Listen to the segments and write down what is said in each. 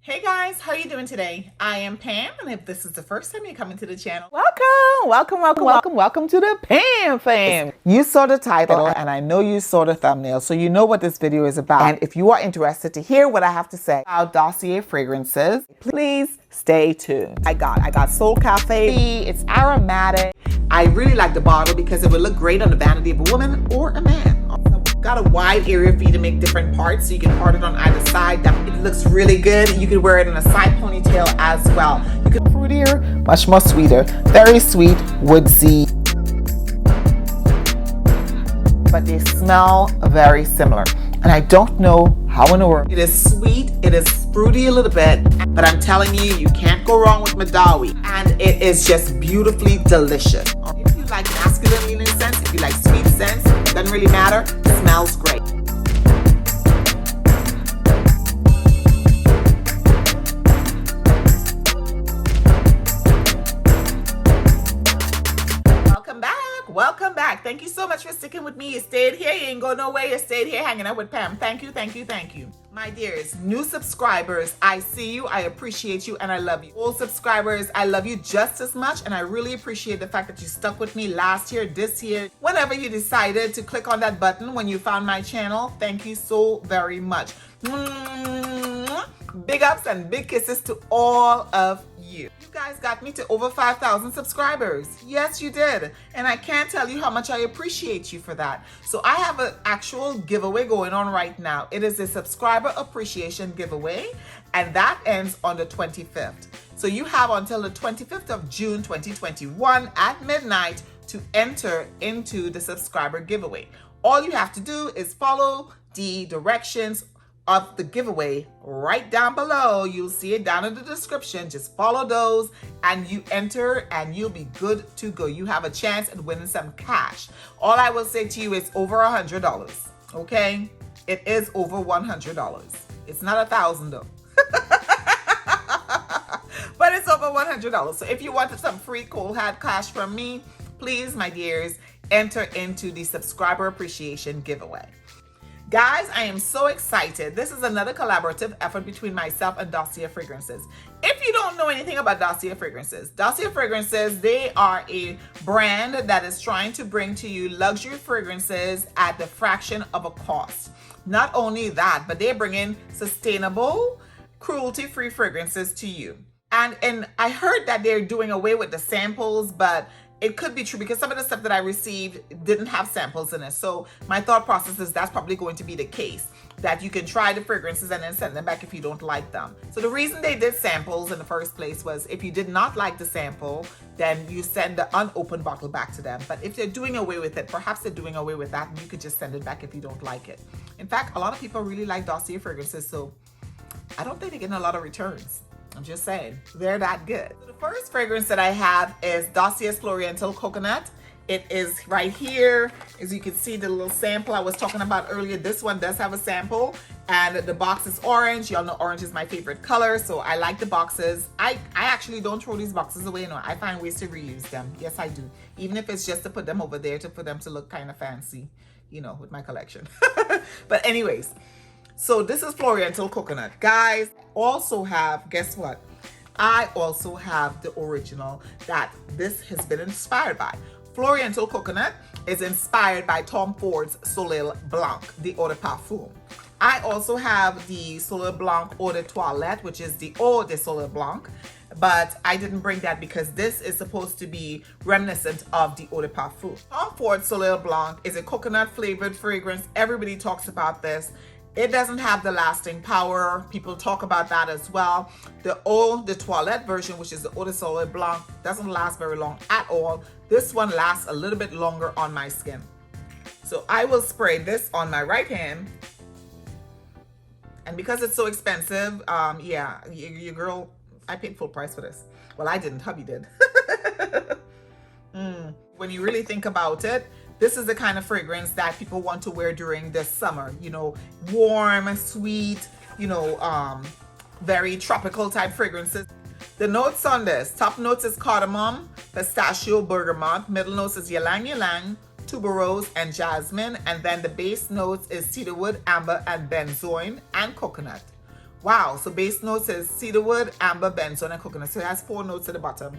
Hey guys, how are you doing today? I am Pam, and if this is the first time you're coming to the channel, welcome to the Pam Fam. You saw the title and I know you saw the thumbnail, so you know what this video is about. And if you are interested to hear what I have to say about Dossier fragrances, please stay tuned. I got Soul Cafe. It's aromatic. I really like the bottle because it would look great on the vanity of a woman or a man. Got a wide area for you to make different parts, so you can part it on either side. It looks really good. You can wear it in a side ponytail as well. You can fruitier, much more sweeter, very sweet, woodsy, but they smell very similar. And I don't know how in the world. It is sweet, it is fruity a little bit, but I'm telling you, you can't go wrong with Madawi. And it is just beautifully delicious. If you like masculine leaning scents, if you like sweet scents, doesn't really matter, it smells great. Welcome back. Thank you so much for sticking with me. You stayed here. You ain't going nowhere. You stayed here hanging out with Pam. Thank you. My dears, new subscribers, I see you. I appreciate you and I love you. Old subscribers, I love you just as much, and I really appreciate the fact that you stuck with me last year, this year, whenever you decided to click on that button when you found my channel. Thank you so very much. Big ups and big kisses to all of you. You guys got me to over 5,000 subscribers. Yes, you did. And I can't tell you how much I appreciate you for that. So I have an actual giveaway going on right now. It is a subscriber appreciation giveaway, and that ends on the 25th. So you have until the 25th of June 2021 at midnight to enter into the subscriber giveaway. All you have to do is follow the directions of the giveaway right down below. You'll see it down in the description. Just follow those and you enter and you'll be good to go. You have a chance at winning some cash. All I will say to you is over $100. Okay, it is over $100. It's not $1,000 though. But it's over $100. So if you wanted some free cold hard cash from me, please, my dears, enter into the subscriber appreciation giveaway. Guys, I am so excited. This is another collaborative effort between myself and Dossier Fragrances. If you don't know anything about Dossier Fragrances, they are a brand that is trying to bring to you luxury fragrances at the fraction of a cost. Not only that, but they're bringing sustainable, cruelty-free fragrances to you. And I heard that they're doing away with the samples, but it could be true because some of the stuff that I received didn't have samples in it. So my thought process is that's probably going to be the case, that you can try the fragrances and then send them back if you don't like them. So the reason they did samples in the first place was if you did not like the sample, then you send the unopened bottle back to them. But if they're doing away with it, perhaps they're doing away with that and you could just send it back if you don't like it. In fact, a lot of people really like Dossier fragrances, so I don't think they're getting a lot of returns. I'm just saying, they're that good. So the first fragrance that I have is Dossier's Floriantel Coconut. It is right here. As you can see, the little sample I was talking about earlier, this one does have a sample, and the box is orange. Y'all know orange is my favorite color, so I like the boxes. I actually don't throw these boxes away. No, I find ways to reuse them. Yes, I do. Even if it's just to put them over there for them to look kind of fancy, you know, with my collection. But anyways, so this is Floriantel Coconut. Guys, also have, guess what? I also have the original that this has been inspired by. Floriantel Coconut is inspired by Tom Ford's SOLEIL BLANC, the Eau de Parfum. I also have the SOLEIL BLANC Eau de Toilette, which is the Eau de SOLEIL BLANC, but I didn't bring that because this is supposed to be reminiscent of the Eau de Parfum. Tom Ford's SOLEIL BLANC is a coconut flavored fragrance. Everybody talks about this. It doesn't have the lasting power. People talk about that as well. The Eau de Toilette version, which is the Eau de SOLEIL BLANC, doesn't last very long at all. This one lasts a little bit longer on my skin. So I will spray this on my right hand. And because it's so expensive, yeah, your girl, I paid full price for this. Well, I didn't, hubby did. When you really think about it, this is the kind of fragrance that people want to wear during the summer, you know, warm, sweet, you know, very tropical type fragrances. The notes on this, top notes is cardamom, pistachio, bergamot, middle notes is ylang ylang, tuberose, and jasmine, and then the base notes is cedarwood, amber, and benzoin, and coconut. Wow, so base notes is cedarwood, amber, benzoin, and coconut. So it has 4 notes at the bottom.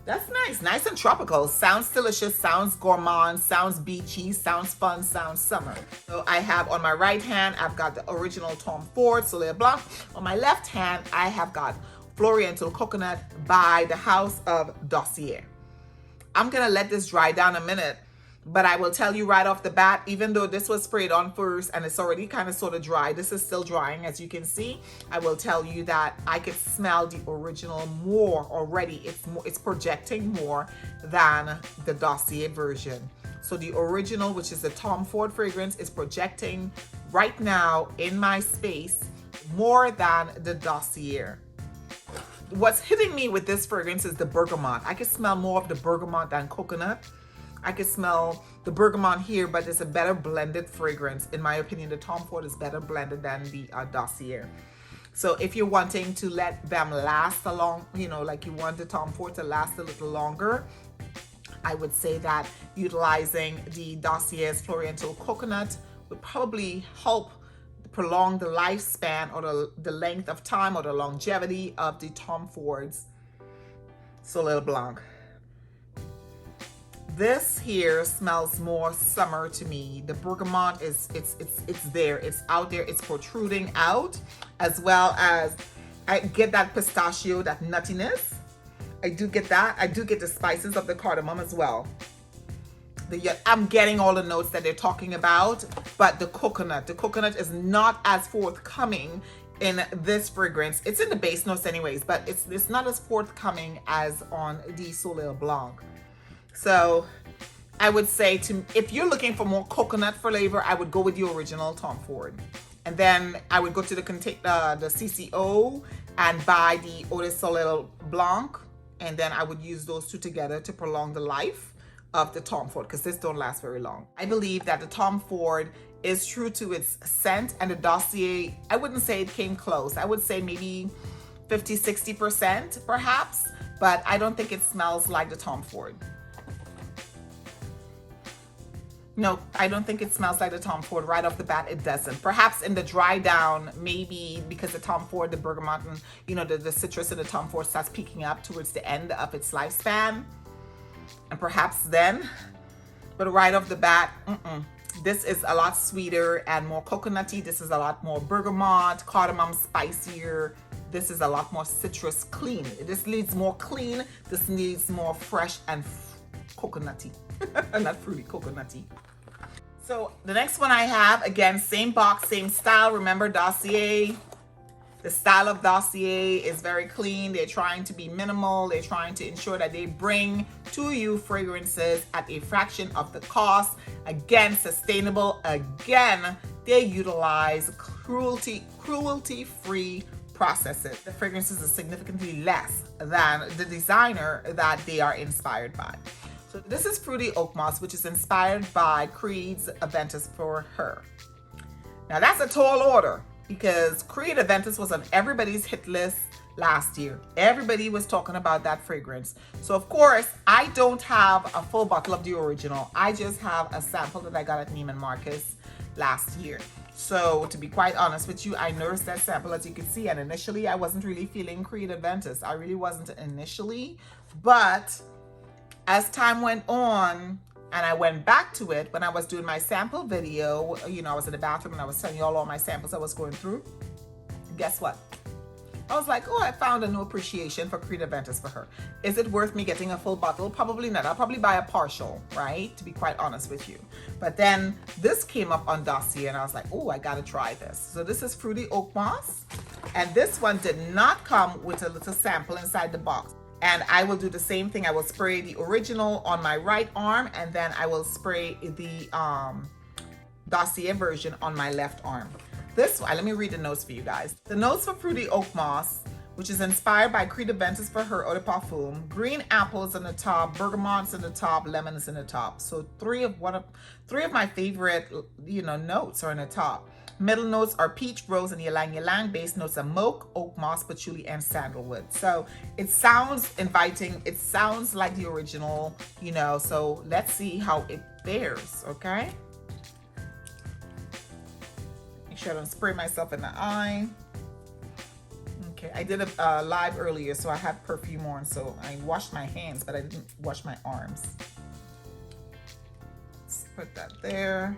That's nice. Nice and tropical. Sounds delicious, sounds gourmand, sounds beachy, sounds fun, sounds summer. So I have on my right hand, I've got the original Tom Ford Soleil Blanc. On my left hand, I have got Floriantel Coconut by the House of Dossier. I'm gonna let this dry down a minute, but I will tell you right off the bat, even though this was sprayed on first and it's already kind of sort of dry, this is still drying as you can see. I will tell you that I could smell the original more already. It's projecting more than the Dossier version. So the original, which is the Tom Ford fragrance, is projecting right now in my space more than the Dossier. What's hitting me with this fragrance is the bergamot. I can smell more of the bergamot than coconut. I can smell the bergamot here, but it's a better blended fragrance. In my opinion, the Tom Ford is better blended than the Dossier. So if you're wanting to let them last a long, you know, like you want the Tom Ford to last a little longer, I would say that utilizing the Dossier's Floriantel Coconut would probably help prolong the lifespan or the length of time or the longevity of the Tom Ford's Soleil Blanc. This here smells more summer to me. The bergamot is it's there, it's out there, it's protruding out, as well as I get that pistachio, that nuttiness. I do get that. I do get the spices of the cardamom as well. I'm getting all the notes that they're talking about, but the coconut is not as forthcoming in this fragrance. It's in the base notes anyways, but it's not as forthcoming as on the Soleil Blanc. So I would say, if you're looking for more coconut flavor, I would go with the original Tom Ford. And then I would go to the CCO and buy the Eau de Soleil Blanc. And then I would use those two together to prolong the life of the Tom Ford, because this don't last very long. I believe that the Tom Ford is true to its scent, and the Dossier, I wouldn't say it came close. I would say maybe 50-60% perhaps, but I don't think it smells like the Tom Ford. No, I don't think it smells like the Tom Ford. Right off the bat, it doesn't. Perhaps in the dry down, maybe because the Tom Ford, the bergamot, and you know, the citrus in the Tom Ford starts peaking up towards the end of its lifespan. And perhaps then, but right off the bat, this is a lot sweeter and more coconutty. This is a lot more bergamot, cardamom, spicier. This is a lot more citrus clean. This needs more clean. This needs more fresh and coconutty. Not fruity, coconutty. So the next one I have, again, same box, same style. Remember Dossier. The style of Dossier is very clean. They're trying to be minimal. They're trying to ensure that they bring to you fragrances at a fraction of the cost. Again, sustainable. Again, they utilize cruelty-free processes. The fragrances are significantly less than the designer that they are inspired by. So this is Fruity Oakmoss, which is inspired by Creed's AVENTUS for Her. Now that's a tall order, because Creed AVENTUS was on everybody's hit list last year. Everybody was talking about that fragrance. So of course, I don't have a full bottle of the original. I just have a sample that I got at Neiman Marcus last year. So to be quite honest with you, I nursed that sample, as you can see, and initially I wasn't really feeling Creed AVENTUS. I really wasn't initially, but as time went on, and I went back to it when I was doing my sample video, you know, I was in the bathroom and I was telling you all my samples I was going through. Guess what? I was like, oh, I found a new appreciation for Creed AVENTUS for Her. Is it worth me getting a full bottle? Probably not. I'll probably buy a partial, right? To be quite honest with you. But then this came up on Dossier and I was like, oh, I gotta try this. So this is Fruity Oakmoss. And this one did not come with a little sample inside the box. And I will do the same thing. I will spray the original on my right arm, and then I will spray the Dossier version on my left arm. This one, let me read the notes for you guys. The notes for Fruity Oakmoss, which is inspired by Creed AVENTUS for Her Eau de Parfum. Green apples on the top, bergamots on the top, lemons in the top. So three of my favorite, you know, notes are in the top. Middle notes are peach, rose, and ylang ylang. Base notes are moke, oak moss, patchouli, and sandalwood. So it sounds inviting. It sounds like the original, you know. So let's see how it fares, okay? Make sure I don't spray myself in the eye. Okay, I did a live earlier, so I had perfume on, so I washed my hands, but I didn't wash my arms. Let's put that there.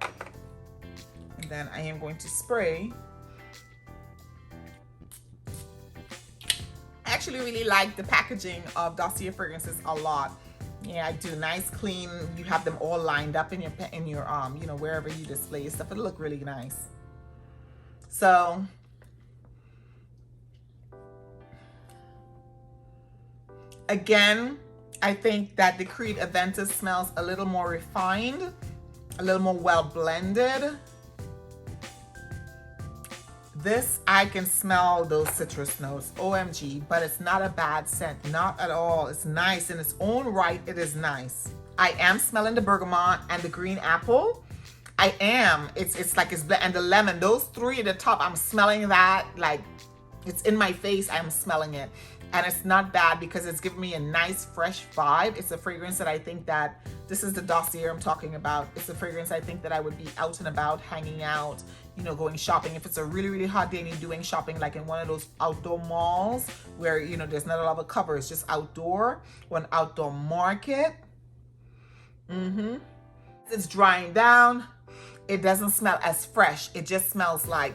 And then I am going to spray. I actually really like the packaging of Dossier fragrances a lot. Yeah, I do. Nice, clean. You have them all lined up in your you know, wherever you display your stuff. It'll look really nice. So again, I think that the Creed Aventus smells a little more refined, a little more well blended. This, I can smell those citrus notes, OMG, but it's not a bad scent, not at all. It's nice in its own right, it is nice. I am smelling the bergamot and the green apple. I am, it's like it's, and the lemon, those three at the top, I'm smelling that, like it's in my face, I'm smelling it. And it's not bad because it's giving me a nice fresh vibe. It's a fragrance that I think that, this is the Dossier I'm talking about. It's a fragrance I think that I would be out and about, hanging out, you know, going shopping. If it's a really, really hot day and you're doing shopping like in one of those outdoor malls where, you know, there's not a lot of cover, it's just outdoor, or an outdoor market. It's drying down. It doesn't smell as fresh. It just smells like,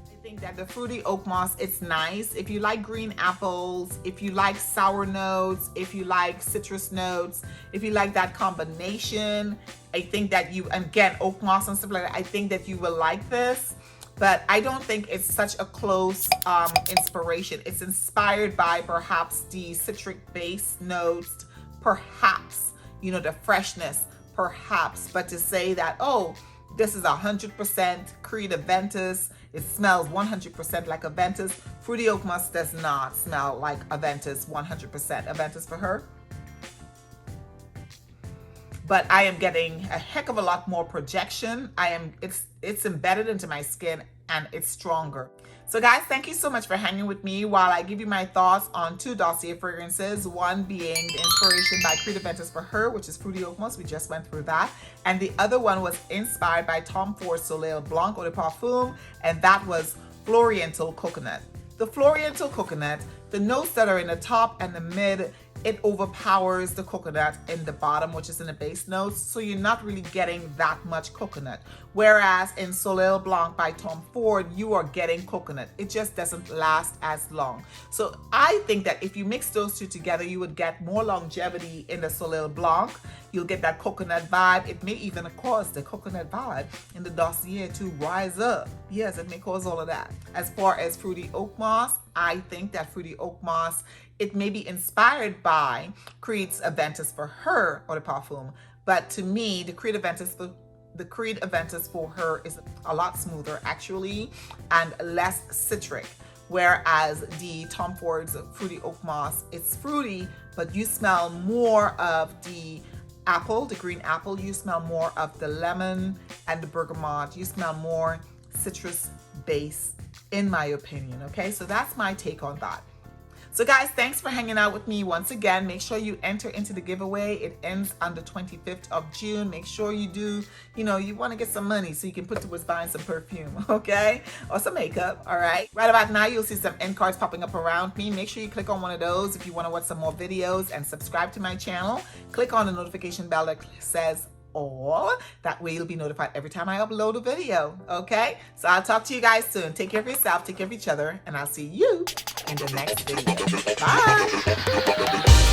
I think that the fruity oak moss, it's nice. If you like green apples, if you like sour notes, if you like citrus notes, if you like that combination, I think that you, again, oak moss and stuff like that, I think that you will like this. But I don't think it's such a close inspiration. It's inspired by perhaps the citric base notes, perhaps, you know, the freshness, perhaps. But to say that, oh, this is 100% Creed Aventus, it smells 100% like Aventus. Fruity Oak Moss does not smell like Aventus 100%. Aventus for her. But I am getting a heck of a lot more projection. It's embedded into my skin and it's stronger. So guys, thank you so much for hanging with me while I give you my thoughts on two Dossier fragrances. One being the inspiration by Creed Aventus for her, which is Fruity Oak Moss. We just went through that. And the other one was inspired by Tom Ford's SOLEIL BLANC Eau de Parfum, and that was Floriantel Coconut. The Floriantel Coconut, the notes that are in the top and the mid, it overpowers the coconut in the bottom, which is in the base notes. So you're not really getting that much coconut. Whereas in SOLEIL BLANC by Tom Ford, you are getting coconut. It just doesn't last as long. So I think that if you mix those two together, you would get more longevity in the SOLEIL BLANC. You'll get that coconut vibe. It may even cause the coconut vibe in the Dossier to rise up. Yes, it may cause all of that. As far as Fruity Oak Moss, I think that Fruity Oak Moss, it may be inspired by Creed's Aventus for her Eau de Parfum, but to me, the Creed Aventus for her is a lot smoother actually and less citric. Whereas the Tom Ford's Fruity Oak Moss, it's fruity, but you smell more of the apple, the green apple. You smell more of the lemon and the bergamot. You smell more citrus base, in my opinion. Okay, so that's my take on that. So guys, thanks for hanging out with me once again. Make sure you enter into the giveaway. It ends on the 25th of June. Make sure you do, you know, you want to get some money so you can put towards buying some perfume, okay? Or some makeup, all right? Right about now, you'll see some end cards popping up around me. Make sure you click on one of those if you want to watch some more videos, and subscribe to my channel. Click on the notification bell that says all. That way you'll be notified every time I upload a video, okay? So I'll talk to you guys soon. Take care of yourself, take care of each other, and I'll see you in the next video. Bye.